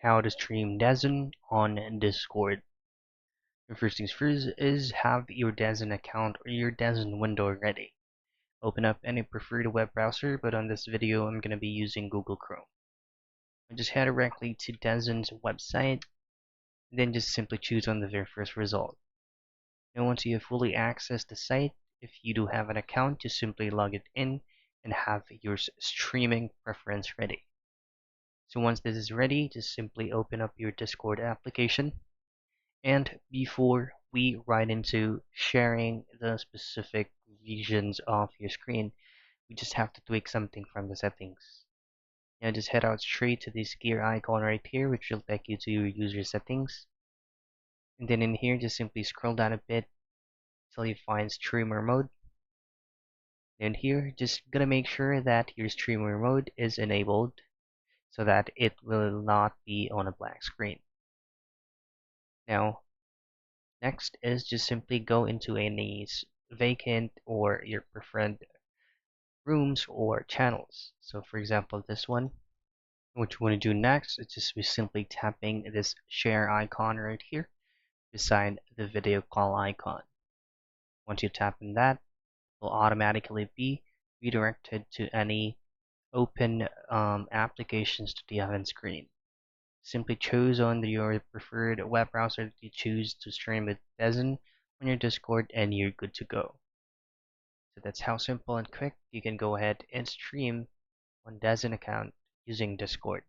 How to stream Dazn on Discord. The first things first is have your Dazn account or your Dazn window ready. Open up any preferred web browser, but on this video I'm going to be using Google Chrome. Just head directly to Dazn's website, then just simply choose on the very first result. And once you have fully accessed the site, if you do have an account, just simply log it in and have your streaming preference ready. So once this is ready, just simply open up your Discord application. And before we right into sharing the specific visions of your screen, we just have to tweak something from the settings. Now just head out straight to this gear icon right here, which will take you to your user settings. And then in here, just simply scroll down a bit until you find streamer mode. And here, just gonna make sure that your streamer mode is enabled so that it will not be on a black screen. Now, next is just simply go into any vacant or your preferred rooms or channels. So for example, this one, what you want to do next is just be simply tapping this share icon right here beside the video call icon. Once you tap on that, it will automatically be redirected to any open applications that you have on screen. Simply choose on your preferred web browser that you choose to stream with Dazn on your Discord and you're good to go. So that's how simple and quick you can go ahead and stream on Dazn account using Discord.